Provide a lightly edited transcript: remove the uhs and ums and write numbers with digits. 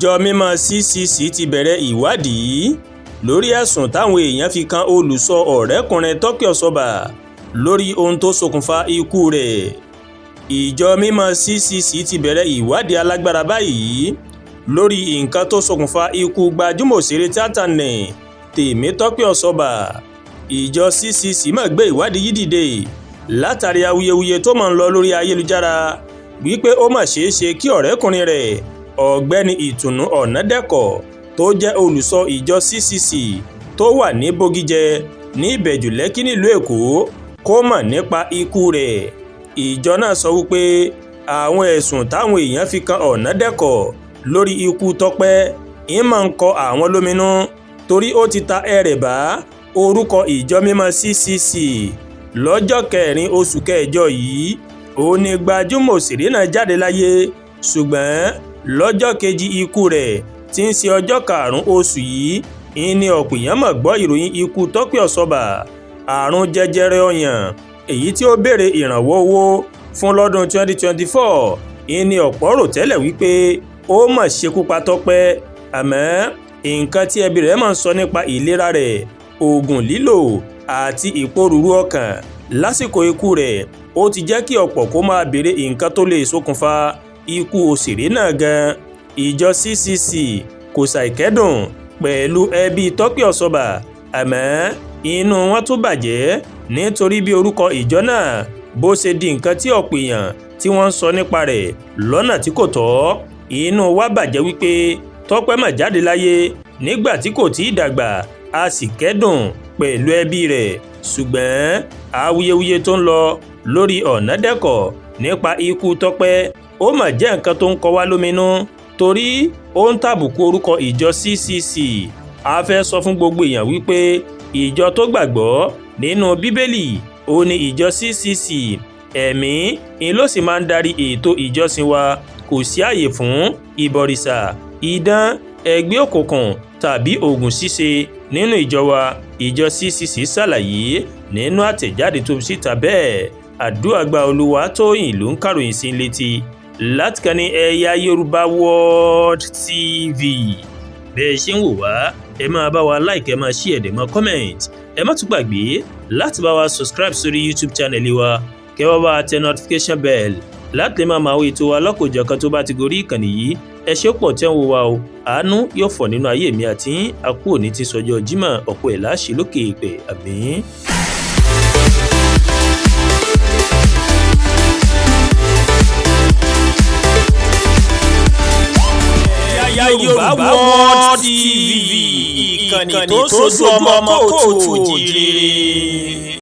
ìjọ mímọ́ CCC ti bẹ̀rẹ̀ ìwádìí lórí ẹ̀sùn táwọn èèyàn fi kan olùṣọ́ ọ̀rẹ́kùnrin Tọ́pẹ́ Ọ̀ṣọ́bà lórí ohun tó ṣokùnfà ikú rẹ̀. Ìjọ mímọ́ CCC ti bẹ̀rẹ̀ ìwádìí alágbára báyìí lórí nǹkan tó ṣokùnfà ikú gbajúmọ̀ òṣèré tíátà nì Tèmítọ́pẹ́ Ọ̀ṣọ́bà. Ìjọ CCC máa gbé ìwádìí yìí dìde látàrí awuyewuye tó máa ń lọ lórí ayélujára wípé ó mà ṣeé ṣe kí ọ̀rẹ́kùnrin rẹ̀ ọ̀gbẹ́ni Ìtùnú Ọ̀nàdẹ́kọ̀ tó jẹ́ olùṣọ́ ìjọ CCC tó wà ní Bógìjẹ ní Ìbẹ̀jú Lẹ́kì nílùú Èkó kó mọ̀ nípa ikú rẹ̀. Ìjọ náà sọ wípé àwọn ẹ̀sùn táwọn èèyàn fi kan Ọ̀nàdẹ́kọ̀ lórí ikú Tọ́pẹ́ máa ń kọ àwọn lóminú torí ó ti ta ẹrẹ̀ bá orúkọ ìjọ mímọ́ CCC. Lọ́jọ́ 4 oṣù kẹjọ yìí òun ni gbajúmọ̀ òṣèré náà jáde láyé, ṣùgbọ́n lọ́jọ́ kejì ikú rẹ̀ tí ń ṣe ọjọ́ 5 oṣù yìí ni ọ̀pọ̀ èèyàn mọ̀ gbọ́ ìròyìn ikú Tọ́pẹ́ Ọ̀ṣọ́bà. Àrùn jẹjẹrẹ ọyàn èyí tí ó béèrè ìrànwọ́ owó fún lọ́dún 2024 ni ọ̀pọ̀ rò tẹ́lẹ̀ wípé ó mà ṣekú pa Tọ́pẹ́, àmọ́ nǹkan tí ẹbí rẹ̀ máa ń sọ nípa ìlera rẹ̀, oògùn lílò àti ìpòrúurú ọkàn lásìkò ikú rẹ̀ ó ti jẹ́ kí ọ̀pọ̀ kó máa béèrè nǹkan tó lè ṣokùnfà ikú òṣèré náà gan. Ìjọ CCC kò ṣàìkẹ́dùn pẹ̀lú ẹbí Tọ́pẹ́ Ọ̀ṣọ́bà, àmọ́ inú wọn tún bàjẹ́ nítorí bí orúkọ ìjọ náà bó ṣe di nǹkan tí ọ̀pọ̀ èèyàn tí wọ́n ń sọ nípa rẹ̀ lọ́nà tí kò tọ́. Inú wa bàjẹ́ wípé Tọ́pẹ́ mà jáde láyé nígbà tí kò tí ì dàgbà, a sì kẹ́dùn pẹ̀lú ẹbí rẹ̀. Ṣùgbọ́n awuyewuye tó ń lọ lórí Ọ̀nàdẹ́kọ̀ nípa ikú Tọ́pẹ́ ó mà jẹ́ nǹkan tó ń kọ wá lóminú torí ó ń tàbùkù orúkọ ìjọ CCC. A fẹ́ sọ fún gbogbo èèyàn wípé ìjọ tó gbàgbọ́ nínú Bíbélì ó ní ìjọ CCC. Ẹ̀mí ló sì máa ń darí ètò ìjọsìn wa, kò sí àyè fún ìbọ̀rìṣà, idán, ẹgbẹ́ òkùnkùn tàbí oògùn ṣíṣe nínú ìjọ wa. Ìjọ CCC ṣàlàyé nínú àtẹ̀jáde tó síta bẹ́ẹ̀. Àdúràgbà Olúwatóyìn ló ń kàròyìn sí létí láti kànnì Ẹ̀yà Yorùbá World TV. Bẹ́ẹ̀ ṣe ń wò wá, ẹ máa bá wa like, ẹ máa share, ẹ máa comment. Ẹ má tún gbàgbé láti bá wa subscribe sórí YouTube channel wa, kẹ́ wá bá tẹ notification bell láti lè máa wo ètò wa lọ́kọ̀ọ̀jọ̀kan tó bá ti gorí ìkànnì yìí. Ẹ ṣé pọ̀ tẹ́ ń wò wá o, àánú yóò fọ̀ nínú ayé mi àti àkú òní ti sọjọ́ Jímọ̀, ọ̀pọ̀ ẹ̀ láṣẹ lókè ìpẹ́, àmín. Ẹ̀yà Yorùbá World TV, ìkànnì tó sojú ọmọ kóòtù òjìrere.